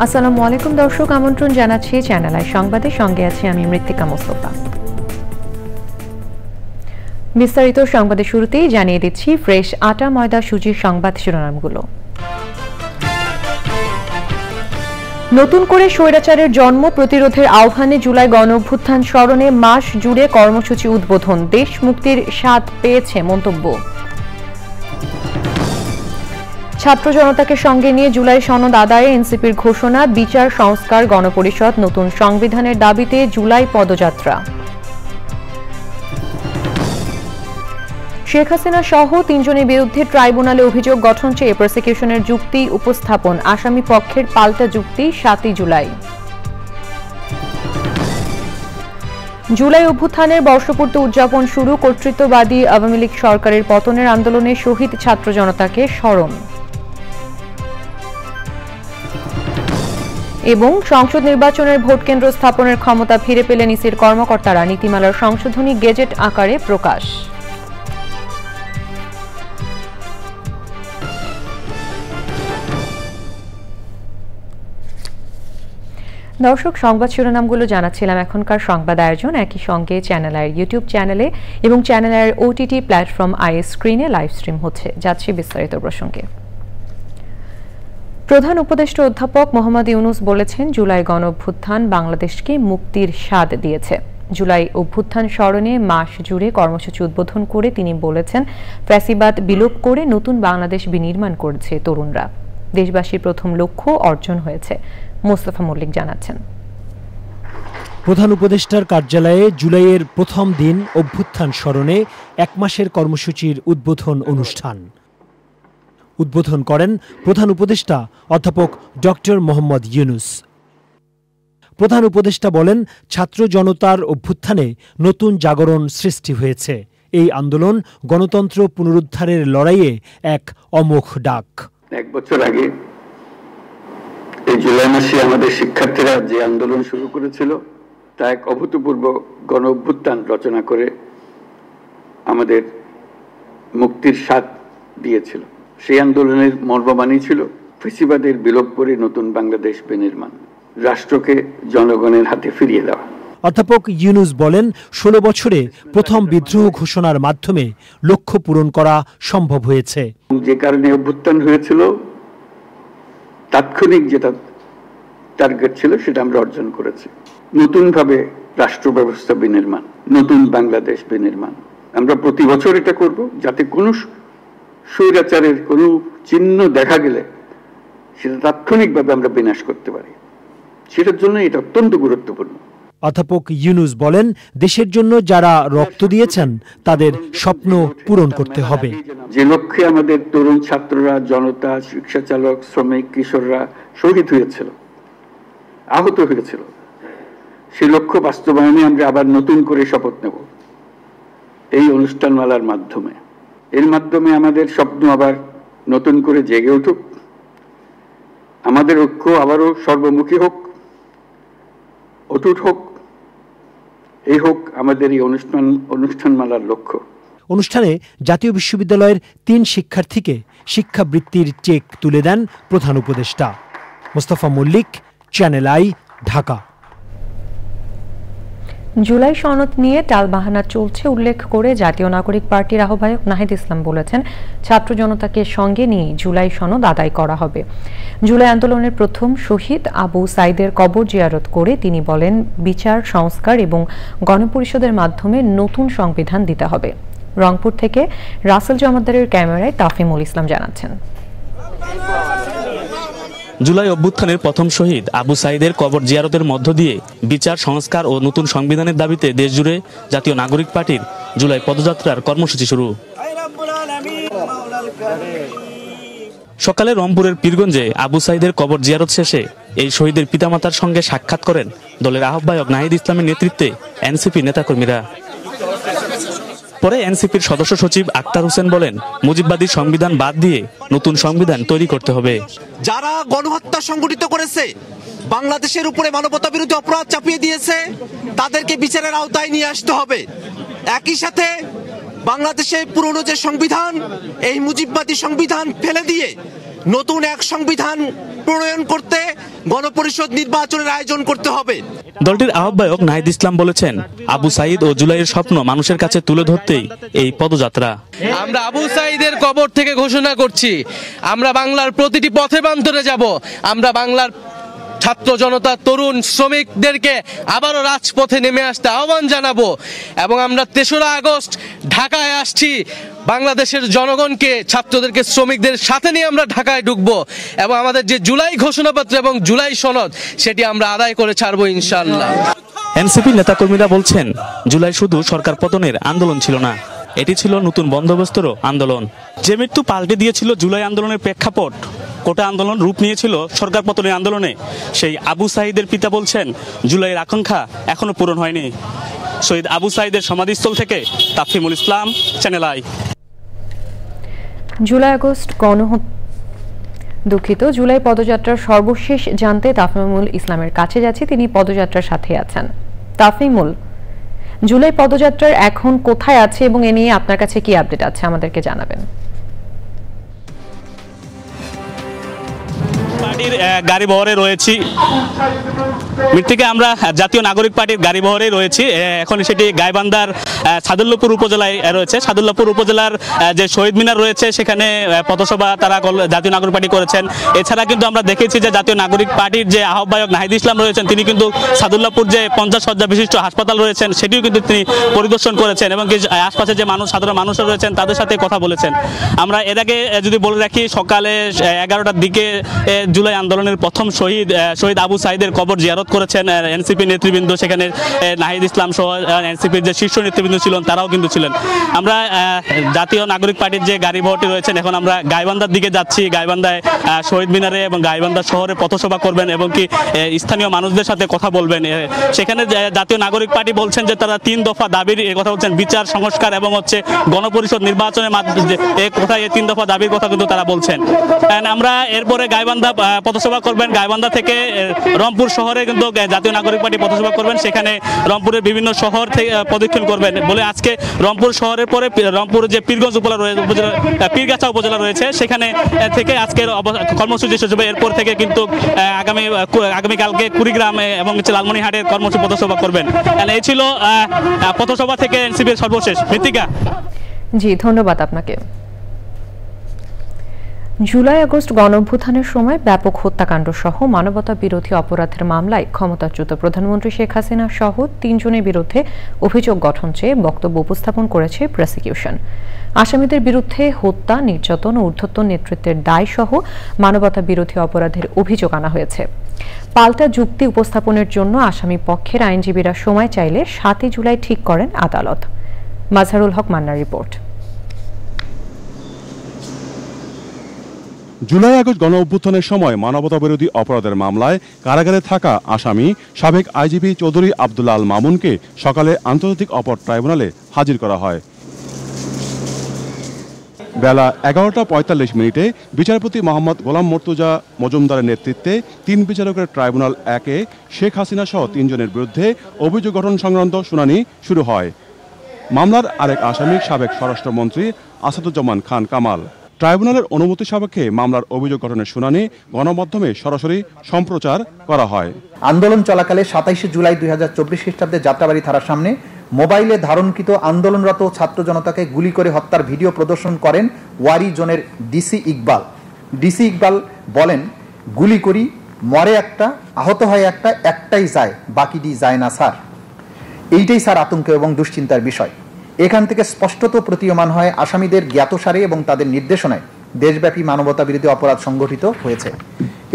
আসসালামু আলাইকুম দর্শক, আমন্ত্রণ জানাচ্ছি চ্যানেল আই সংবাদের সঙ্গে আছি আমি মৃত্তিকা মোস্তফা। বিস্তারিত সংবাদের শুরুতেই জানিয়ে দিচ্ছি ফ্রেশ আটা ময়দা সুজির সংবাদ শিরোনামগুলো। নতুন করে স্বৈরাচারের জন্ম প্রতিরোধের আহ্বানে জুলাই গণঅভ্যুত্থান স্মরণে মাস জুড়ে কর্মসূচি উদ্বোধন, দেশ মুক্তির স্বাদ পেয়েছে মন্তব্য। ছাত্র জনতাকে সঙ্গে নিয়ে জুলাই সনদ আদায়ে এনসিপির ঘোষণা, বিচার সংস্কার গণপরিষদ নতুন সংবিধানের দাবিতে জুলাই পদযাত্রা। শেখ হাসিনা সহ ৩ জনের বিরুদ্ধে ট্রাইব্যুনালে অভিযোগ গঠন চেয়ে প্রসিকিউশনের যুক্তি উপস্থাপন, আসামি পক্ষের পাল্টা যুক্তি ৭ই জুলাই। জুলাই অভ্যুত্থানের বর্ষপূর্তি উদযাপন শুরু, কর্তৃত্ববাদী আওয়ামী লীগ সরকারের পতনের আন্দোলনে শহীদ ছাত্র জনতাকে স্মরণ। এবং সংসদ নির্বাচনের ভোটকেন্দ্র স্থাপনের ক্ষমতা ফিরে পেলেন ইসির কর্মকর্তারা, নীতিমালার সংশোধনী গেজেট আকারে প্রকাশ। দর্শক, সংবাদ শিরোনামগুলো জানাচ্ছিলাম। এখনকার সংবাদ আয়োজন একই সঙ্গে চ্যানেল আইয়ের ইউটিউব চ্যানেলে এবং চ্যানেল আইয়ের ওটিটি প্ল্যাটফর্ম আইএস স্ক্রিনে লাইভ স্ট্রিম হচ্ছে। যাচ্ছি বিস্তারিত প্রসঙ্গে। প্রধান উপদেষ্টা অধ্যাপক মোহাম্মদ ইউনূস বলেছেন, জুলাই গণঅভ্যুত্থান বাংলাদেশকে মুক্তির স্বাদ দিয়েছে। জুলাই অভ্যুত্থান স্মরণে মাস জুড়ে কর্মসূচি উদ্বোধন করে তিনি বলেছেন, ফ্যাসিবাদ বিলোপ করে নতুন বাংলাদেশ বিনির্মাণ করেছে তরুণরা। দেশবাসীর প্রথম লক্ষ্য অর্জন হয়েছে। মোস্তফা মল্লিক জানাচ্ছেন। প্রধান উপদেষ্টার কার্যালয়ে জুলাইয়ের প্রথম দিন অভ্যুত্থান স্মরণে 1 মাসের কর্মসূচির উদ্বোধন অনুষ্ঠান। উদ্বোধন করেন প্রধান উপদেষ্টা অধ্যাপক ডক্টর মোহাম্মদ ইউনূস। প্রধান উপদেষ্টা বলেন, ছাত্র জনতার অভ্যুত্থানে নতুন জাগরণ সৃষ্টি হয়েছে। এই আন্দোলন গণতন্ত্র পুনরুদ্ধারের লড়াইয়ে এক অমোঘ ডাক। 1 বছর আগে এই জুলাই মাসে আমাদের শিক্ষার্থীরা যে আন্দোলন শুরু করেছিল তা এক অভূতপূর্ব গণ অভ্যুত্থান রচনা করে আমাদের মুক্তির স্বাদ দিয়েছিল। সেই আন্দোলনের মর্মবাণী ছিল ফ্যাসিবাদের বিলোপ করে নতুন বাংলাদেশ বিনির্মাণ, রাষ্ট্রকে জনগণের হাতে ফিরিয়ে দেওয়া। অধ্যাপক ইউনূস বলেন, 16 বছরে প্রথম বিদ্রোহ ঘোষণার মাধ্যমে লক্ষ্য পূরণ করা সম্ভব হয়েছে। যে কারণে অভ্যুত্থান হয়েছিল, তাৎক্ষণিক যেটা টার্গেট ছিল সেটা আমরা অর্জন করেছি। নতুনভাবে রাষ্ট্র ব্যবস্থা বিনির্মাণ, নতুন বাংলাদেশ বিনির্মাণ। আমরা প্রতি বছর এটা করব, যাতে কোনো স্বৈরাচারের কোনো চিহ্ন দেখা গেলে সেটা তাৎক্ষণিকভাবে আমরা বিনাশ করতে পারি। সেটার জন্য এটা অত্যন্ত গুরুত্বপূর্ণ। অধ্যাপক ইউনূস বলেন, দেশের জন্য যারা রক্ত দিয়েছেন তাদের স্বপ্ন পূরণ করতে হবে। যে লক্ষ্যে আমাদের তরুণ ছাত্ররা, জনতা, রিকশা চালক, শ্রমিক, কিশোররা শহীদ হয়েছিল, আহত হয়েছিল, সেই লক্ষ্য বাস্তবায়নে আমরা আবার নতুন করে শপথ নেব এই অনুষ্ঠানমালার মাধ্যমে। এর মাধ্যমে আমাদের স্বপ্ন আবার নতুন করে জেগে উঠুক, আমাদের ঐক্য আবারও সর্বমুখী হোক, অটুট হোক। এই হোক আমাদের এই অনুষ্ঠানমালার লক্ষ্য। অনুষ্ঠানে জাতীয় বিশ্ববিদ্যালয়ের 3 শিক্ষার্থীকে শিক্ষাবৃত্তির চেক তুলে দেন প্রধান উপদেষ্টা। Mostafa Mallik, channel I, Dhaka. July সনদ নিয়ে টালবাহানা চলছে উল্লেখ করে জাতীয় নাগরিক পার্টির আহ্বায়ক নাহিদ ইসলাম বলেছেন, ছাত্র জনতাকে সঙ্গে নিয়ে জুলাই সনদ আদায় করা হবে। জুলাই আন্দোলনের প্রথম শহীদ আবু সাইদের কবর জিয়ারত করে তিনি বলেন, বিচার সংস্কার এবং গণপরিষদের মাধ্যমে নতুন সংবিধান দিতে হবে। রংপুর থেকে রাসেল জমাদ্দারের ক্যামেরায় তাফিমুল ইসলাম জানাচ্ছেন। জুলাই অভ্যুত্থানের প্রথম শহীদ আবু সাইদের কবর জিয়ারতের মধ্য দিয়ে বিচার সংস্কার ও নতুন সংবিধানের দাবিতে দেশজুড়ে জাতীয় নাগরিক পার্টির জুলাই পদযাত্রার কর্মসূচি শুরু। সকালে রংপুরের পীরগঞ্জে আবু সাইদের কবর জিয়ারত শেষে এই শহীদের পিতামাতার সঙ্গে সাক্ষাৎ করেন দলের আহ্বায়ক নাহিদ ইসলামের নেতৃত্বে এনসিপি নেতাকর্মীরা। পরে এনসিপির সদস্য সচিব আক্তার হোসেন বলেন, মুজিববাদী সংবিধান বাদ দিয়ে নতুন সংবিধান তৈরি করতে হবে। যারা গণহত্যা সংগঠিত করেছে, বাংলাদেশের উপরে মানবতা বিরোধী অপরাধ চাপিয়ে দিয়েছে, তাদেরকে বিচারের আওতায় নিয়ে আসতে হবে। একই সাথে বাংলাদেশের পুরনো যে সংবিধান, এই মুজিববাদী সংবিধান ফেলে দিয়ে নতুন এক সংবিধান প্রণয়ন করতে গণপরিষদ নির্বাচনের আয়োজন করতে হবে। দলটির আহ্বায়ক নাহিদ ইসলাম বলেছেন, আবু সাঈদ ও জুলাইয়ের স্বপ্ন মানুষের কাছে তুলে ধরতেই এই পদযাত্রা। আমরা আবু সাঈদের কবর থেকে ঘোষণা করছি, আমরা বাংলার প্রতিটি পথে প্রান্তরে যাব। আমরা বাংলার ছাত্র জনতা, তরুণ, শ্রমিকদেরকে আবারও রাজপথে নেমে আসতে আহ্বান জানাবো। এবং আমরা ৩রা আগস্ট ঢাকায় আসছি, বাংলাদেশের জনগণকে, ছাত্রদেরকে, শ্রমিকদের সাথে নিয়ে আমরা ঢাকায় ঢুকবো এবং আমাদের যে জুলাই ঘোষণাপত্র এবং জুলাই সনদ সেটি আমরা আদায় করে ছাড়বো ইনশাআল্লাহ। এনসিপি নেতাকর্মীরা বলছেন, জুলাই শুধু সরকার পতনের আন্দোলন ছিল না, এটি ছিল নতুন বন্দোবস্তেরও আন্দোলন। যে মৃত্যু পাল্টে দিয়েছিল জুলাই আন্দোলনের প্রেক্ষাপট, কোটা আন্দোলন রূপ নিয়েছিল সরকার পতনের আন্দোলনে, সেই আবু সাঈদের পিতা বলছেন, জুলাইয়ের আকাঙ্ক্ষা এখনো পূরণ হয়নি। শহীদ আবু সাঈদের সমাধিস্থল থেকে তাফহিমুল ইসলাম, চ্যানেল আই। জুলাই পদযাত্রার সর্বশেষ জানতে তাফহিমুল ইসলামের কাছে যাচ্ছি, তিনি পদযাত্রার সাথে আছেন। তাফহিমুল, জুলাই পদযাত্রার এখন কোথায় আছে এবং এ নিয়ে আপনার কাছে কি আপডেট আছে আমাদেরকে জানাবেন। পার্টির গাড়ি বহরে রয়েছি, মৃত্তিকা আমরা জাতীয় নাগরিক পার্টির গাড়ি বহরে রয়েছি। এখন সেটি গাইবান্ধার সাদুল্লাপুর উপজেলায় রয়েছে। সাদুল্লাপুর উপজেলার যে শহীদ মিনার রয়েছে সেখানে পথসভা তারা জাতীয় নাগরিক পার্টি করেছেন। এছাড়া কিন্তু আমরা দেখেছি যে জাতীয় নাগরিক পার্টির যে আহ্বায়ক নাহিদ ইসলাম রয়েছেন, তিনি কিন্তু সাদুল্লাপুর যে 50 শয্যা বিশিষ্ট হাসপাতাল রয়েছেন সেটিও কিন্তু তিনি পরিদর্শন করেছেন এবং আশপাশে যে সাধারণ মানুষরা রয়েছেন তাদের সাথে কথা বলেছেন। আমরা এর আগে যদি বলে রাখি, সকালে 11টার দিকে জুলাই আন্দোলনের প্রথম শহীদ আবু সাঈদের কবর জিয়ারত করেছেন এনসিপি নেতৃবৃন্দ। সেখানে নাহিদ ইসলাম সহ এনসিপির যে শীর্ষ নেতৃবৃন্দ ছিলেন তারাও কিন্তু ছিলেন। আমরা জাতীয় নাগরিক পার্টির যে গাড়ি বহরটি রয়েছেন, এখন আমরা গাইবান্ধার দিকে যাচ্ছি। গাইবান্ধায় শহীদ মিনারে এবং গাইবান্ধা শহরে পথসভা করবেন এবং কি স্থানীয় মানুষদের সাথে কথা বলবেন। সেখানে জাতীয় নাগরিক পার্টি বলছেন যে তারা 3 দফা দাবির কথা বলছেন, বিচার, সংস্কার এবং গণপরিষদ নির্বাচনের মাধ্যমে এই 3 দফা দাবির কথা কিন্তু তারা বলছেন। আমরা এরপরে গাইবান্ধা পথসভা করবেন। গাইবান্ধা থেকে রংপুর শহরে কিন্তু জাতীয় নাগরিক পার্টি পথসভা করবেন। সেখানে রংপুরের বিভিন্ন শহর থেকে প্রদক্ষিণ করবেন বলে আজকে রংপুর শহরের পরে রংপুর যে পীরগঞ্জ উপজেলা পীরগাছা উপজেলা রয়েছে সেখানে থেকে আজকের কর্মসূচি শেষ হবে। এরপর থেকে কিন্তু আগামীকালকে কুড়িগ্রাম এবং লালমনিরহাটের কর্মসূচি পথসভা করবেন। এই ছিল পথসভা থেকে এনসিপির সর্বশেষ। মৃত্তিকা। জি, ধন্যবাদ আপনাকে। জুলাই আগস্ট গণঅভ্যুত্থানের সময় ব্যাপক হত্যাকাণ্ড সহ মানবতা বিরোধী অপরাধের মামলায় ক্ষমতাচ্যুত প্রধানমন্ত্রী শেখ হাসিনা সহ 3 জনের বিরুদ্ধে অভিযোগ গঠন চেয়ে বক্তব্য উপস্থাপন করেছে প্রসিকিউশন। আসামিদের বিরুদ্ধে হত্যা, নির্যাতন ও ঊর্ধ্বতন নেতৃত্বের দায় সহ মানবতা বিরোধী অপরাধের অভিযোগ আনা হয়েছে। পাল্টা যুক্তি উপস্থাপনের জন্য আসামি পক্ষের আইনজীবীরা সময় চাইলে 7 জুলাই ঠিক করেন আদালত। মাজহারুল হক মান্নার রিপোর্ট। জুলাই আগস্ট গণ অভ্যুত্থানের সময় মানবতা বিরোধী অপরাধের মামলায় কারাগারে থাকা আসামি সাবেক আইজিপি চৌধুরী আব্দুল আল মামুনকে সকালে আন্তর্জাতিক অপরাধ ট্রাইব্যুনালে হাজির করা হয়। বেলা 11:45 বিচারপতি মোহাম্মদ গোলাম মর্তুজা মজুমদারের নেতৃত্বে 3 বিচারকের ট্রাইব্যুনাল 1-এ শেখ হাসিনা সহ 3 জনের বিরুদ্ধে অভিযোগ গঠন সংক্রান্ত শুনানি শুরু হয়। মামলার আরেক আসামি সাবেক স্বরাষ্ট্রমন্ত্রী আসাদুজ্জামান খান কামাল। ট্রাইব্যুনালের অনুমতি সাপেক্ষে মামলার অভিযোগ গঠনের শুনানি গণমাধ্যমে সরাসরি সম্প্রচার করা হয়। আন্দোলন চলাকালে 27 জুলাই 2024 খ্রিস্টাব্দে যাত্রাবাড়ি থানার সামনে মোবাইলে ধারণকৃত আন্দোলনরত ছাত্র জনতাকে গুলি করে হত্যার ভিডিও প্রদর্শন করেন ওয়ারি জোনের ডিসি ইকবাল। ডিসি ইকবাল বলেন, গুলি করি, মরে একটা, আহত হয় একটা, একটাই যায়, বাকিটি যায় না স্যার। এইটাই স্যার আতঙ্ক এবং দুশ্চিন্তার বিষয়। এখান থেকে স্পষ্টত প্রতীয়মান হয় আসামিদের জ্ঞাতসারে এবং তাদের নির্দেশনায় দেশব্যাপী মানবতা বিরোধী অপরাধ সংগঠিত হয়েছে।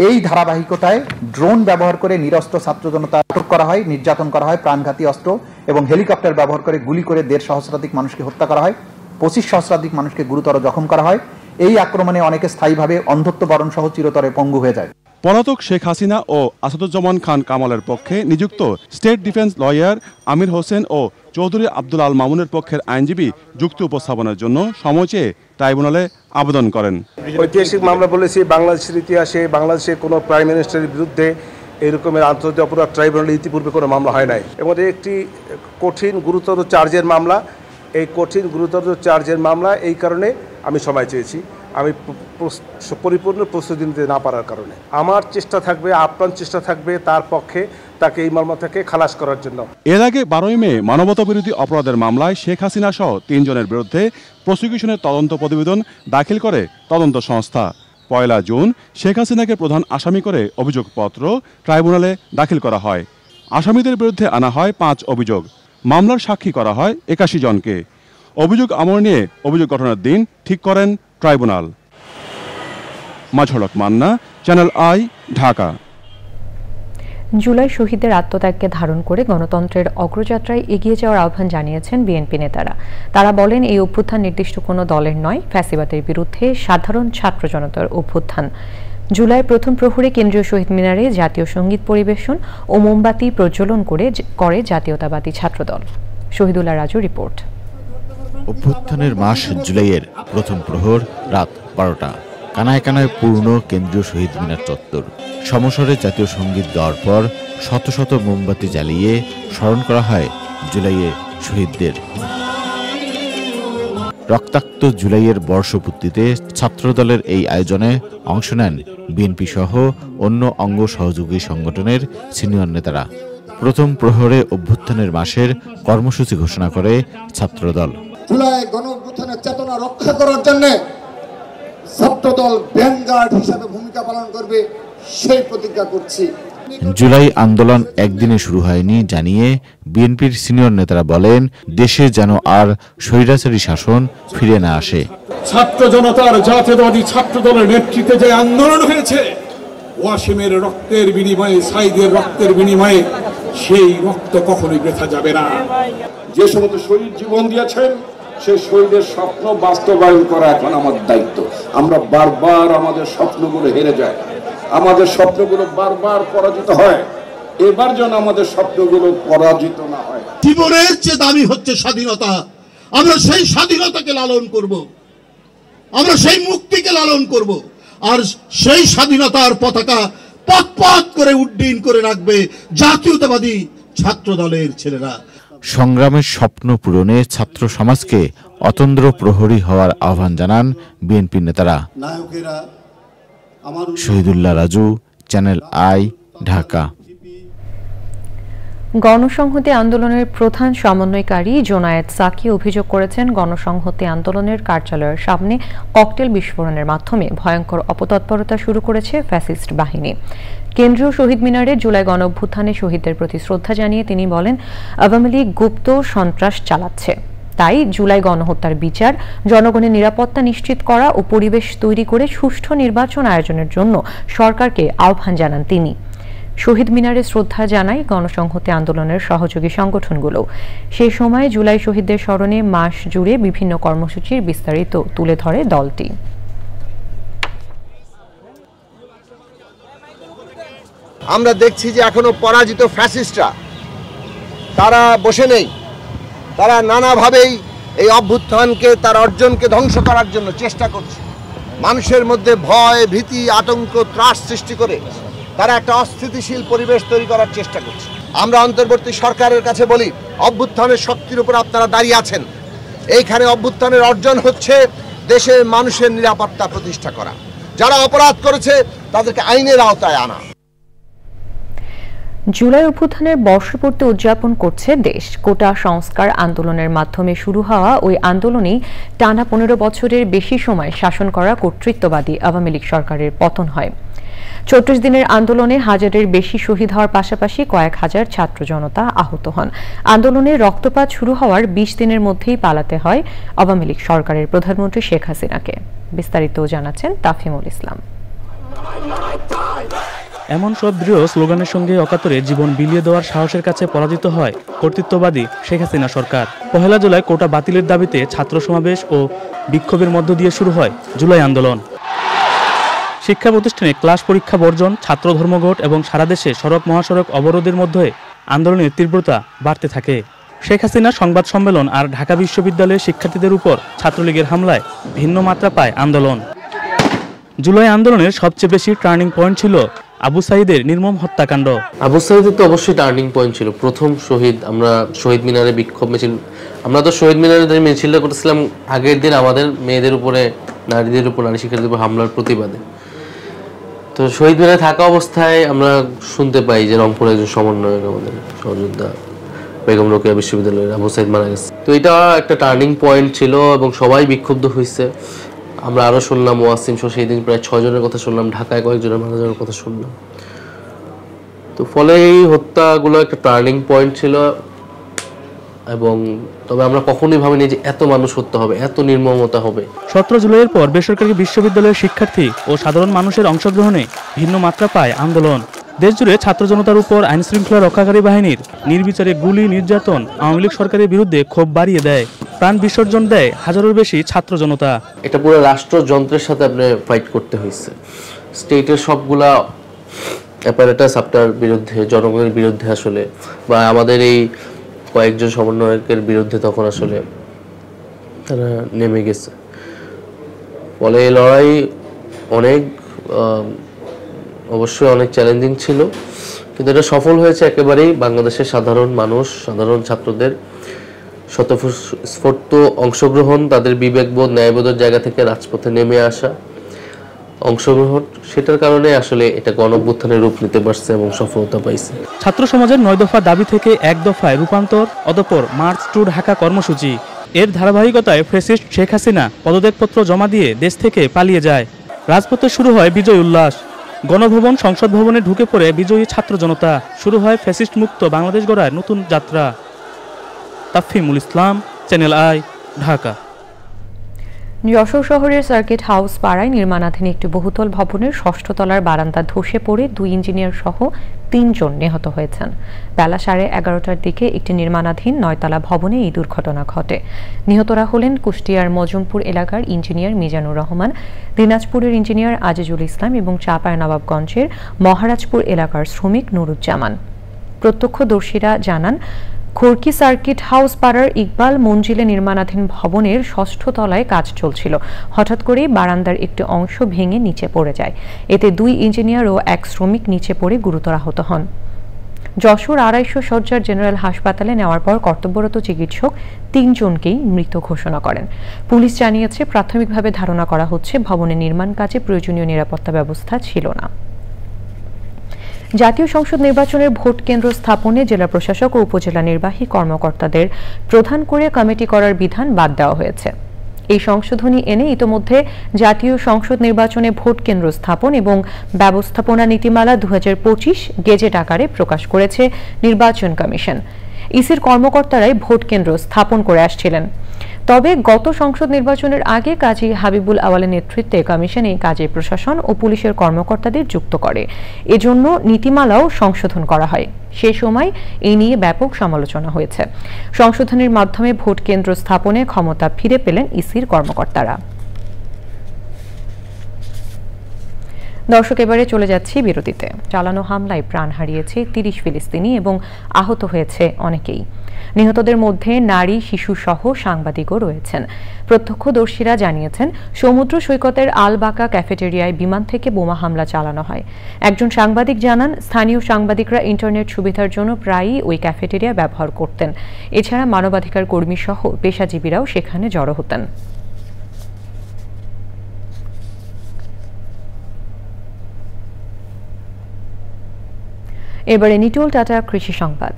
এই ধারাবাহিকতায় ড্রোন ব্যবহার করে নিরস্ত্র ছাত্র জনতা আটক করা হয়, নির্যাতন করা হয়, প্রাণঘাতী অস্ত্র এবং হেলিকপ্টার ব্যবহার করে গুলি করে 1.5 সহস্রাধিক মানুষকে হত্যা করা হয়, 25 সহস্রাধিক মানুষকে গুরুতর জখম করা হয়। এই আক্রমণে অনেকে স্থায়ীভাবে অন্ধত্ব বরণ সহ চিরতরে পঙ্গু হয়ে যায়। পলাতক শেখ হাসিনা ও আসাদুজ্জামান খান কামালের পক্ষে নিযুক্ত state defence lawyer Amir Hossain ও চৌধুরী আব্দুল আল মামুনের পক্ষের আইনজীবী যুক্তি উপস্থাপনের জন্য সময় চেয়ে ট্রাইব্যুনালে আবেদন করেন। ঐতিহাসিক মামলা বলেছি, বাংলাদেশের ইতিহাসে বাংলাদেশের কোনো প্রাইম মিনিস্টারের বিরুদ্ধে এরকমের আন্তর্জাতিক অপরাধ ট্রাইব্যুনালে ইতিপূর্বে কোনো মামলা হয় নাই এবং একটি কঠিন গুরুতর চার্জের মামলা। এই কঠিন গুরুতর চার্জের মামলা, এই কারণে আমি সময় চেয়েছি। আমি পরিপূর্ণ প্রস্তুতি নিতে না পারার কারণে। আমার চেষ্টা থাকবে, আপ্রাণ চেষ্টা থাকবে তার পক্ষে তাকে এই মামলা থেকে খালাস করার জন্য। এর আগে 12 মে মানবতাবিরোধী অপরাধের মামলায় শেখ হাসিনা সহ 3 জনের বিরুদ্ধে প্রসিকিউশনের তদন্ত প্রতিবেদন দাখিল করে তদন্ত সংস্থা। 1 জুন শেখ হাসিনাকে প্রধান আসামি করে অভিযোগপত্র ট্রাইব্যুনালে দাখিল করা হয়। আসামিদের বিরুদ্ধে আনা হয় 5 অভিযোগ। মামলার সাক্ষী করা হয় 81 জনকে। অভিযোগ আমল নিয়ে অভিযোগ গঠনের দিন ঠিক করেন tribunal. Mazhar Manna, channel I, Dhaka. July শহীদদের আত্মত্যাগকে ধারণ করে গণতন্ত্রের অগ্রযাত্রায় এগিয়ে যাওয়ার আহ্বান জানিয়েছেন বিএনপি নেতারা। তারা বলেন, এই অভ্যুত্থান নির্দিষ্ট কোনো দলের নয়, ফ্যাসিবাদের বিরুদ্ধে সাধারণ ছাত্র জনতার অভ্যুত্থান। জুলাইয়ের প্রথম প্রহরে কেন্দ্রীয় শহীদ মিনারে জাতীয় সঙ্গীত পরিবেশন ও মোমবাতি প্রজ্বলন করে জাতীয়তাবাদী ছাত্রদল। শহীদুল্লাহ রাজু রিপোর্ট। অভ্যুত্থানের মাস জুলাইয়ের প্রথম প্রহর রাত 12টা। কানায় কানায় পূর্ণ কেন্দ্রীয় শহীদ মিনার চত্বর। সমস্বরে জাতীয় সঙ্গীত গাওয়ার পর শত শত মোমবাতি জ্বালিয়ে স্মরণ করা হয় জুলাইয়ের শহীদদের। রক্তাক্ত জুলাইয়ের বর্ষপূর্তিতে ছাত্রদলের এই আয়োজনে অংশ নেন বিএনপি সহ অন্য অঙ্গ সহযোগী সংগঠনের সিনিয়র নেতারা। প্রথম প্রহরে অভ্যুত্থানের মাসের কর্মসূচি ঘোষণা করে ছাত্রদল। জুলাই গণঅভ্যুত্থানের চেতনা রক্ষা করার জন্য ছাত্রদল ভ্যানগার্ড হিসেবে ভূমিকা পালন করবে সেই প্রতিজ্ঞা করছি। জুলাই আন্দোলন একদিনে শুরু হয়নি জানিয়ে বিএনপির সিনিয়র নেতারা বলেন, দেশে যেন আর স্বৈরাচারী শাসন ফিরে না আসে। ছাত্র জনতার জাতীয়তাবাদী ছাত্রদলের নেতৃত্বে যে আন্দোলন হয়েছে, ওয়াসিমের রক্তের বিনিময়ে, সাইদের রক্তের বিনিময়ে, সেই রক্ত কখনোই বৃথা যাবে না। যে সমস্ত শহীদ জীবন দিয়েছেন সেই শহীদের স্বপ্ন বাস্তবায়ন করা এখন আমার দায়িত্ব। আমরা বারবার আমাদের স্বপ্নগুলো হেরে যাই, আমাদের স্বপ্নগুলো বারবার পরাজিত হয়। এবার যেন আমাদের স্বপ্নগুলো পরাজিত না হয়। জীবনের চেয়ে দামি হচ্ছে স্বাধীনতা। আমরা সেই স্বাধীনতাকে লালন করব, আমরা সেই মুক্তিকে লালন করব, আর সেই স্বাধীনতার পতাকা পথ পথ করে উড্ডীন করে রাখবে জাতীয়তাবাদী ছাত্র দলের ছেলেরা। সংগ্রামের স্বপ্ন পূরণে ছাত্র সমাজকে অতন্দ্র প্রহরী হওয়ার আহ্বান জানান বিএনপি নেতারা। Shahidullah Raju, channel I, Dhaka. গণসংহতি আন্দোলনের প্রধান সমন্বয়কারী জোনায়েদ সাকি অভিযোগ করেছেন, গণসংহতি আন্দোলনের কার্যালয়ের সামনে ককটেল বিস্ফোরণের মাধ্যমে ভয়ঙ্কর অপতৎপরতা শুরু করেছে ফ্যাসিস্ট বাহিনী। কেন্দ্রীয় শহীদ মিনারে জুলাই গণঅভ্যুত্থানে শহীদদের প্রতি শ্রদ্ধা জানিয়ে তিনি বলেন, আওয়ামী লীগ গুপ্ত সন্ত্রাস চালাচ্ছে। তাই জুলাই গণহত্যার বিচার, জনগণের নিরাপত্তা নিশ্চিত করা ও পরিবেশ তৈরি করে সুষ্ঠু নির্বাচন আয়োজনের জন্য সরকারকে আহ্বান জানান তিনি। শহীদ মিনারে শ্রদ্ধা জানায় গণসংহতি আন্দোলনের সহযোগী সংগঠনগুলো। সেই সময় জুলাই শহীদদের স্মরণে মাস জুড়ে বিভিন্ন কর্মসূচির বিস্তারিত তুলে ধরে দলটি। আমরা দেখছি যে এখনো পরাজিত ফ্যাসিস্টরা তারা বসে নেই, তারা নানাভাবেই এই অভ্যুত্থানকে, তার অর্জনকে ধ্বংস করার জন্য চেষ্টা করছে। মানুষের মধ্যে ভয়, ভীতি, আতঙ্ক, ত্রাস সৃষ্টি করে তারা একটা অস্থিতিশীল পরিবেশ তৈরি করার চেষ্টা করছে। আমরা অন্তর্বর্তী সরকারের কাছে বলি, অভ্যুত্থানের শক্তির উপর আপনারা দাঁড়িয়ে আছেন। এইখানে অভ্যুত্থানের অর্জন হচ্ছে দেশের মানুষের নিরাপত্তা প্রতিষ্ঠা করা, যারা অপরাধ করেছে তাদেরকে আইনের আওতায় আনা। জুলাই অভ্যুত্থানের বর্ষপূর্তি উদযাপন করছে দেশ। কোটা সংস্কার আন্দোলনের মাধ্যমে শুরু হওয়া ওই আন্দোলনেই টানা 15 বছরের বেশি সময় শাসন করা কর্তৃত্ববাদী আওয়ামী লীগ সরকারের পতন হয়। 34 দিনের আন্দোলনে হাজারের বেশি শহীদ হওয়ার পাশাপাশি কয়েক হাজার ছাত্র জনতা আহত হন। আন্দোলনে রক্তপাত শুরু হওয়ার 20 দিনের মধ্যেই পালাতে হয় আওয়ামী লীগ সরকারের প্রধানমন্ত্রী শেখ হাসিনাকে। বিস্তারিত জানাচ্ছেন তাফিমুল ইসলাম। এমন সব দৃঢ় স্লোগানের সঙ্গে অকাতরে জীবন বিলিয়ে দেওয়ার সাহসের কাছে পরাজিত হয় কর্তৃত্ববাদী শেখ হাসিনা সরকার। 1 জুলাই কোটা বাতিলের দাবিতে ছাত্র সমাবেশ ও বিক্ষোভের মধ্য দিয়ে শুরু হয় জুলাই আন্দোলন। শিক্ষা প্রতিষ্ঠানে ক্লাস পরীক্ষা বর্জন, ছাত্র ধর্মঘট এবং সারা দেশে সড়ক মহাসড়ক অবরোধের মধ্যে আন্দোলনের তীব্রতা বাড়তে থাকে। শেখ হাসিনার সংবাদ সম্মেলন আর ঢাকা বিশ্ববিদ্যালয়ের শিক্ষার্থীদের উপর ছাত্রলীগের হামলায় ভিন্ন মাত্রা পায় আন্দোলন। জুলাই আন্দোলনের সবচেয়ে বেশি টার্নিং পয়েন্ট ছিল আবু সাইদের নির্মম হত্যাকাণ্ড। আবু সাইদের তো অবশ্যই টার্নিং পয়েন্ট ছিল। প্রথম শহীদ, আমরা শহীদ মিনারে বিক্ষোভ মিছিল, আমরা তো শহীদ মিনারে মিছিলটা করতেছিলাম আগের দিন আমাদের মেয়েদের উপরে নারীদের উপর, নারী শিক্ষার্থীদের উপর হামলার প্রতিবাদে। তো শহীদ মিনারে থাকা অবস্থায় আমরা শুনতে পাই যে রংপুরের একজন সমন্বয়ক, আমাদের সহযোদ্ধা বেগম রোকেয়া বিশ্ববিদ্যালয়ের আবু সাইদ মারা গেছে। তো এটা একটা টার্নিং পয়েন্ট ছিল এবং সবাই বিক্ষুব্ধ হয়েছে। আমরা আরও শুনলাম ওয়াসিম সহ সেই দিন প্রায় 6 জনের কথা শুনলাম, ঢাকায় কয়েকজনের মারা যাওয়ার কথা শুনলাম। তো ফলে এই হত্যাগুলো একটা টার্নিং পয়েন্ট ছিল, এবং তবে আমরা কখনোই ভাবিনি যে এত মানুষ হত্যা হবে, এত নির্মমতা হবে। 17 জুলাইয়ের পর বেসরকারি বিশ্ববিদ্যালয়ের শিক্ষার্থী ও সাধারণ মানুষের অংশগ্রহণে ভিন্ন মাত্রা পায় আন্দোলন। দেশজুড়ে ছাত্র জনতার উপর আইন শৃঙ্খলা রক্ষাকারী বাহিনীর নির্বিচারে গুলি, নির্যাতন আওয়ামী লীগ সরকারের বিরুদ্ধে ক্ষোভ বাড়িয়ে দেয়। প্রাণ বিসর্জন দেয় হাজারের বেশি ছাত্র জনতা। এটা পুরো রাষ্ট্রযন্ত্রের সাথে আপনি ফাইট করতে হয়েছে। স্টেটের সবগুলা অ্যাপারেটাস আপনার বিরুদ্ধে, জনগণের বিরুদ্ধে আসলে, বা আমাদের এই কয়েকজন সমন্বয়কের বিরুদ্ধে তখন আসলে তারা নেমে গেছে। ফলে এই লড়াই অবশ্যই অনেক চ্যালেঞ্জিং ছিল, কিন্তু এটা সফল হয়েছে একেবারেই বাংলাদেশের সাধারণ মানুষ, সাধারণ ছাত্রদের স্বতঃস্ফূর্ত অংশগ্রহণ, তাদের বিবেকবোধ, ন্যায়বোধের জায়গা থেকে রাজপথে নেমে আসা অংশগ্রহণ, সেটার কারণে আসলে এটা গণঅভ্যুত্থানের রূপ নিতে পারছে এবং সফলতা পাইছে। ছাত্র সমাজের 9 দফা দাবি থেকে 1 দফায় রূপান্তর, অতঃপর মার্চ টু ঢাকা কর্মসূচি। এর ধারাবাহিকতায় ফ্যাসিস্ট শেখ হাসিনা পদত্যাগপত্র জমা দিয়ে দেশ থেকে পালিয়ে যায়। রাজপথে শুরু হয় বিজয় উল্লাস। গণভবন, সংসদ ভবনে ঢুকে পড়ে বিজয়ী ছাত্র জনতা। শুরু হয় ফ্যাসিস্ট মুক্ত বাংলাদেশ গড়ার নতুন যাত্রা। তাফহিমুল ইসলাম, চ্যানেল আই, ঢাকা। যশোর শহরের সার্কিট হাউস পাড়ায় নির্মাণাধীন একটি বহুতল ভবনের 6ষ্ঠ তলার বারান্দা ধসে পড়ে 2 ইঞ্জিনিয়ার সহ 3 জন নিহত হয়েছেন। বেলা 11:30টার দিকে একটি নির্মাণাধীন 9তলা ভবনে এই দুর্ঘটনা ঘটে। নিহতরা হলেন কুষ্টিয়ার মজমপুর এলাকার ইঞ্জিনিয়ার মিজানুর রহমান, দিনাজপুরের ইঞ্জিনিয়ার আজিজুল ইসলাম এবং চাঁপাইনবাবগঞ্জের মহারাজপুর এলাকার শ্রমিক নুরুজ্জামান। প্রত্যক্ষদর্শীরা জানান, খড়কি সার্কিট হাউস পাড়ার ইকবাল মঞ্জিলে নির্মাণাধীন ভবনের 6ষ্ঠ তলায় কাজ চলছিল। হঠাৎ করেই বারান্দার একটি অংশ ভেঙে নিচে পড়ে যায়। এতে 2 ইঞ্জিনিয়ার ও 1 শ্রমিক নিচে পড়ে গুরুতর আহত হন। যশোর 250 শয্যার জেনারেল হাসপাতালে নেওয়ার পর কর্তব্যরত চিকিৎসক 3 জনকেই মৃত ঘোষণা করেন। পুলিশ জানিয়েছে, প্রাথমিকভাবে ধারণা করা হচ্ছে ভবনের নির্মাণ কাজে প্রয়োজনীয় নিরাপত্তা ব্যবস্থা ছিল না। জাতীয় সংসদ নির্বাচনের ভোট কেন্দ্র স্থাপনে জেলা প্রশাসক ও উপজেলা নির্বাহী কর্মকর্তাদের প্রধান করে কমিটি করার বিধান বাদ দেওয়া হয়েছে। এই সংশোধনী এনে ইতোমধ্যে জাতীয় সংসদ নির্বাচনে ভোট কেন্দ্র স্থাপন এবং ব্যবস্থাপনা নীতিমালা 2025 গেজেট আকারে প্রকাশ করেছে নির্বাচন কমিশন। ইসির কর্মকর্তারাই ভোট কেন্দ্র স্থাপন করে আসছিলেন। তবে গত সংসদ নির্বাচনের আগে কাজী হাবিবুল আওয়ালের নেতৃত্বে কমিশন এই কাজে প্রশাসন ও পুলিশের কর্মকর্তাদের যুক্ত করে। এজন্য নীতিমালাও সংশোধন করা হয়। সে সময় এই নিয়ে ব্যাপক সমালোচনা হয়েছে। সংশোধনের মাধ্যমে ভোট কেন্দ্র স্থাপনে ক্ষমতা ফিরে পেলেন ইসির কর্মকর্তারা। দর্শক, এবারে চলে যাচ্ছি বিরতিতে। চালানো হামলায় প্রাণ হারিয়েছে 30 ফিলিস্তিনি এবং আহত হয়েছে অনেকেই। নিহতদের মধ্যে নারী, শিশু সহ সাংবাদিকও রয়েছেন। প্রত্যক্ষদর্শীরা জানিয়েছেন, সমুদ্র সৈকতের আলবাকা ক্যাফেটেরিয়ায় বিমান থেকে বোমা হামলা চালানো হয়। একজন সাংবাদিক জানান, স্থানীয় সাংবাদিকরা ইন্টারনেট সুবিধার জন্য প্রায়ই ওই ক্যাফেটেরিয়া ব্যবহার করতেন। এছাড়া মানবাধিকার কর্মী সহ পেশাজীবীরাও সেখানে জড়ো হতেন। এবারে নিটোল টাটা কৃষি সংবাদ।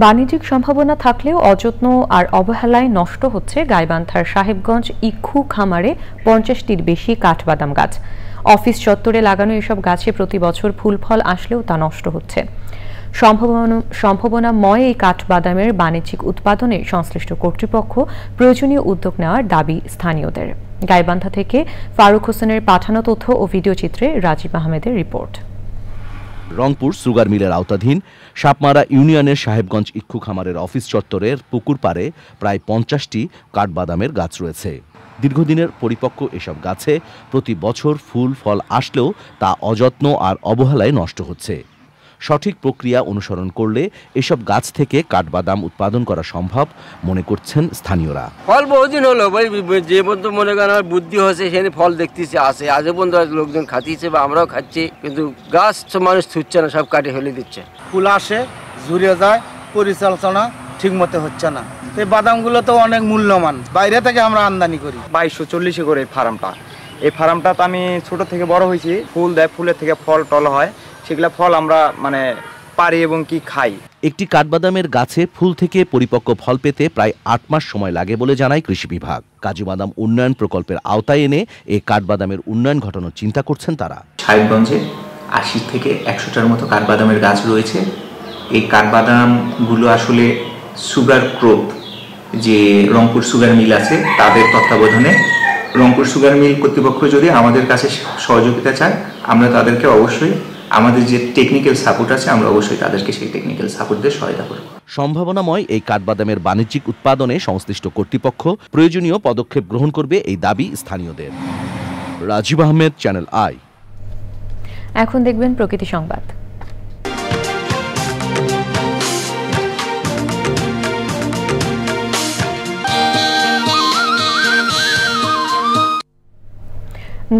বাণিজ্যিক সম্ভাবনা থাকলেও অযত্ন আর অবহেলায় নষ্ট হচ্ছে গাইবান্ধার সাহেবগঞ্জ ইক্ষু খামারে 50টির বেশি কাঠবাদাম গাছ। অফিস চত্বরে লাগানো এসব গাছে প্রতি বছর ফুল ফল আসলেও তা নষ্ট হচ্ছে। সম্ভাবনাময় এই কাঠবাদামের বাণিজ্যিক উৎপাদনে সংশ্লিষ্ট কর্তৃপক্ষ প্রয়োজনীয় উদ্যোগ নেওয়ার দাবি স্থানীয়দের। গাইবান্ধা থেকে ফারুক হোসেনের পাঠানো তথ্য ও ভিডিও চিত্রে রাজীব আহমেদের রিপোর্ট। রংপুর সুগার মিলের আওতাধীন সাপমারা ইউনিয়নের সাহেবগঞ্জ ইক্ষু খামারের অফিস চত্বরের পুকুর পাড়ে প্রায় 50টি কাঠবাদামের গাছ রয়েছে। দীর্ঘদিনের পরিপক্ক এসব গাছে প্রতি বছর ফুল ফল আসলেও তা অযত্ন আর অবহেলায় নষ্ট হচ্ছে। সঠিক প্রক্রিয়া অনুসরণ করলে এসব গাছ থেকে কাঠবাদাম উৎপাদন করা সম্ভব মনে করছেন স্থানীয়রা। ফল বহুদিন হলো ভাই, যে পর্যন্ত মনে করেন আমার বুদ্ধি হয়েছে সেখানে ফল দেখতেছে আসে, আজ পর্যন্ত লোকজন খাতিছে বা আমরাও খাচ্ছি, কিন্তু গাছ মানুষ ছুটছে না, সব কাটে ফেলে দিচ্ছে। ফুল আসে ঝুরে যায়, পরিচালনা ঠিক মতো হচ্ছে না। এই বাদামগুলো তো অনেক মূল্যবান, বাইরে থেকে আমরা আমদানি করি। 2240 করে এই ফার্মটা। এই ফার্মটা তো আমি ছোট থেকে বড় হয়েছি, ফুল দেয়, ফুলের থেকে ফল টল হয়, সেগুলা ফল আমরা পারি এবং কি খাই। একটি কাঠবাদামের গাছে ফুল থেকে পরিপক্ক ফল পেতে প্রায় 8 মাস সময় লাগে বলে জানায় কৃষি বিভাগ। কাজু বাদাম উন্নয়ন প্রকল্পের আওতায় এনে এই কাঠবাদামের উন্নয়ন ঘটানোর চিন্তা করছেন তারা। সাহেবগঞ্জে 80 থেকে 100টার মতো কাঠবাদামের গাছ রয়েছে। এই কাঠবাদামগুলো আসলে সুগার ক্রপ, যে রংপুর সুগার মিল আছে তাদের তত্ত্বাবধানে, রংপুর সুগার মিল কর্তৃপক্ষ যদি আমাদের কাছে সহযোগিতা চায়, আমরা তাদেরকে অবশ্যই আমাদের যে টেকনিক্যাল সাপোর্ট আছে আমরা অবশ্যই তাদেরকে সেই টেকনিক্যাল সাপোর্ট দিয়ে সহায়তা করব। সম্ভাবনাময় এই কাঠবাদামের বাণিজ্যিক উৎপাদনে সংশ্লিষ্ট কর্তৃপক্ষ প্রয়োজনীয় পদক্ষেপ গ্রহণ করবে, এই দাবি স্থানীয়দের। Rajib Ahmed, Channel I. এখন দেখবেন প্রকৃতি সংবাদ।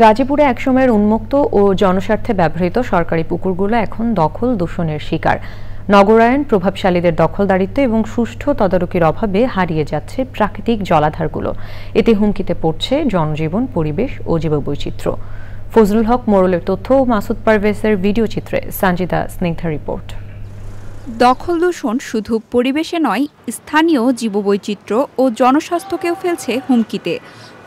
গাজীপুরে একসময়ের উন্মুক্ত ও জনস্বার্থে ব্যবহৃত সরকারি পুকুরগুলো এখন দখল দূষণের শিকার। নগরায়ণ, প্রভাবশালীদের দখলদারিত্ব এবং সুষ্ঠু তদারকির অভাবে হারিয়ে যাচ্ছে প্রাকৃতিক জলাধারগুলো। এতে হুমকিতে পড়ছে জনজীবন, পরিবেশ ও জীববৈচিত্র্য। ফজলুল হক মোড়লের তথ্য ও মাসুদ পারভেজের ভিডিও চিত্রে সঞ্জিদা স্নিগ্ধা রিপোর্ট। দখল দূষণ শুধু পরিবেশে নয়, স্থানীয় জীববৈচিত্র্য ও জনস্বাস্থ্যকেও ফেলছে হুমকিতে।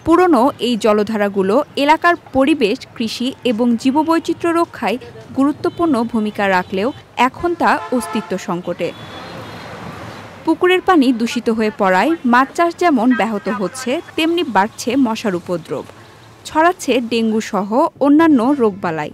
পুরনো এই জলধারাগুলো এলাকার পরিবেশ, কৃষি এবং জীববৈচিত্র্য রক্ষায় গুরুত্বপূর্ণ ভূমিকা রাখলেও এখন তা অস্তিত্ব সংকটে। পুকুরের পানি দূষিত হয়ে পড়ায় মাছ চাষ যেমন ব্যাহত হচ্ছে, তেমনি বাড়ছে মশার উপদ্রব, ছড়াচ্ছে ডেঙ্গু সহ অন্যান্য রোগবালাই।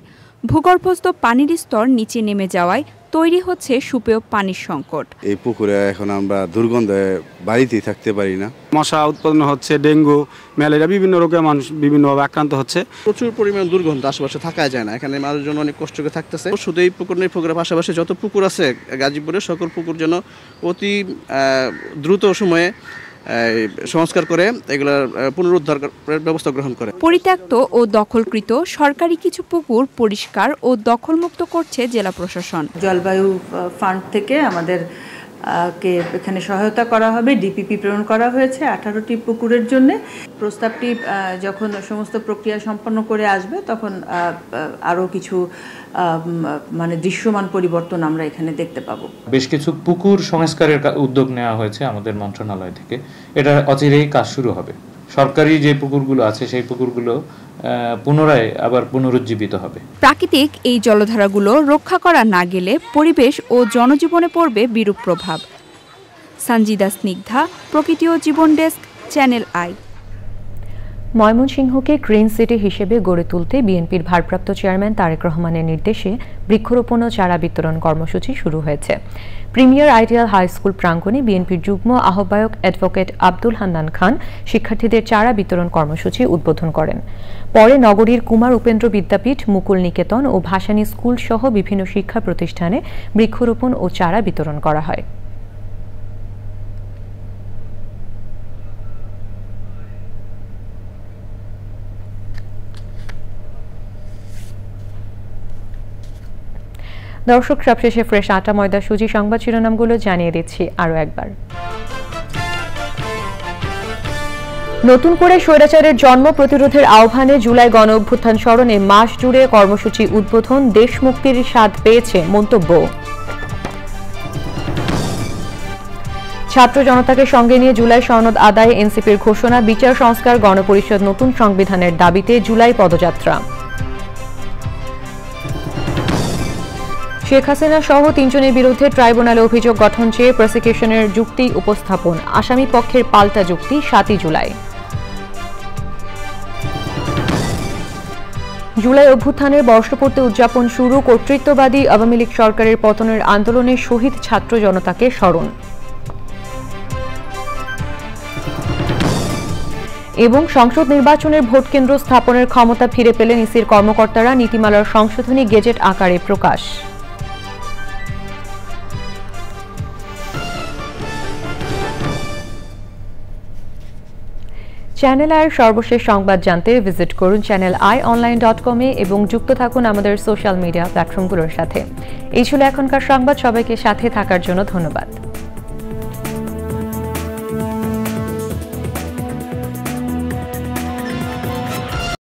ভূগর্ভস্থ পানির স্তর নিচে নেমে যাওয়ায় তৈরি হচ্ছে সুপেয় পানির সংকট। এই পুকুরে এখন আমরা দুর্গন্ধে বাড়িতেই থাকতে পারি না। মশা উৎপাদন হচ্ছে, ডেঙ্গু, ম্যালেরিয়া, বিভিন্ন রোগে মানুষ বিভিন্নভাবে আক্রান্ত হচ্ছে। প্রচুর পরিমাণ দুর্গন্ধ, আশেপাশে থাকা যায় না। এখানে মানুষজন অনেক কষ্ট করে থাকতেছে। শুধু এই পুকুর নেই, পুকুরের পাশাপাশি যত পুকুর আছে গাজীপুরে, সকল পুকুর যেন অতি দ্রুত সময়ে সংস্কার করে এগুলোর পুনরুদ্ধারের ব্যবস্থা গ্রহণ করে। পরিত্যক্ত ও দখলকৃত সরকারি কিছু পুকুর পরিষ্কার ও দখলমুক্ত করছে জেলা প্রশাসন। জলবায়ু ফান্ড থেকে আমাদের এখানে সহায়তা করা হবে, ডিপিপি প্রেরণ করা হয়েছে 18টি পুকুরের জন্য। প্রস্তাবটি যখন সমস্ত প্রক্রিয়া সম্পন্ন করে আসবে তখন আরও কিছু দৃশ্যমান পরিবর্তন আমরা এখানে দেখতে পাবো। বেশ কিছু পুকুর সংস্কারের উদ্যোগ নেওয়া হয়েছে আমাদের মন্ত্রণালয় থেকে। এটা অচিরেই কাজ শুরু হবে। সরকারি যে পুকুরগুলো আছে সেই পুকুরগুলো পুনরায় আবার পুনরুজ্জীবিত হবে। প্রাকৃতিক এই জলধারাগুলো রক্ষা করা না গেলে পরিবেশ ও জনজীবনে পড়বে বিরূপ প্রভাব। সঞ্জিদা স্নিগ্ধা, প্রকৃতি ও জীবন ডেস্ক, চ্যানেল আই। ময়মনসিংহকে গ্রিন সিটি হিসেবে গড়ে তুলতে বিএনপির ভারপ্রাপ্ত চেয়ারম্যান তারেক রহমানের নির্দেশে বৃক্ষরোপণ ও চারা বিতরণ কর্মসূচি শুরু হয়েছে। প্রিমিয়ার আইডিয়াল হাই স্কুল প্রাঙ্গণে বিএনপির যুগ্ম আহ্বায়ক অ্যাডভোকেট আব্দুল হান্নান খান শিক্ষার্থীদের চারা বিতরণ কর্মসূচি উদ্বোধন করেন। পরে নগরীর কুমার উপেন্দ্র বিদ্যাপীঠ, মুকুল নিকেতন ও ভাসানী স্কুল সহ বিভিন্ন শিক্ষা প্রতিষ্ঠানে বৃক্ষরোপণ ও চারা বিতরণ করা হয়। দর্শক, সবশেষে ফ্রেশ আটা ময়দা সুজি সংবাদ শিরোনামগুলো জানিয়ে দিচ্ছি আরও একবার। নতুন করে স্বৈরাচারের জন্ম প্রতিরোধের আহ্বানে জুলাই গণ অভ্যুত্থান স্মরণে মাস জুড়ে কর্মসূচি উদ্বোধন, দেশ মুক্তির স্বাদ পেয়েছে মন্তব্য। ছাত্র জনতাকে সঙ্গে নিয়ে জুলাই সনদ আদায়, এনসিপির ঘোষণা, বিচার সংস্কার, গণপরিষদ, নতুন সংবিধানের দাবিতে জুলাই পদযাত্রা। শেখ হাসিনা সহ 3 জনের বিরুদ্ধে ট্রাইব্যুনালে অভিযোগ গঠন চেয়ে প্রসিকিউশনের যুক্তি উপস্থাপন, আসামি পক্ষের পাল্টা যুক্তি 7 জুলাই। জুলাই অভ্যুত্থানের বর্ষপূর্তি উদযাপন শুরু, কর্তৃত্ববাদী আওয়ামী লীগ সরকারের পতনের আন্দোলনে শহীদ ছাত্র জনতাকে স্মরণ। এবং সংসদ নির্বাচনের ভোট কেন্দ্র স্থাপনের ক্ষমতা ফিরে পেলেন ইসির কর্মকর্তারা, নীতিমালার সংশোধনী গেজেট আকারে প্রকাশ। চ্যানেল আইয়ের সর্বশেষ সংবাদ জানতে ভিজিট করুন channelionline.com এবং যুক্ত থাকুন আমাদের সোশ্যাল মিডিয়া প্ল্যাটফর্মগুলোর সাথে। এই ছিল এখনকার সংবাদ। সবাইকে সাথে থাকার জন্য ধন্যবাদ।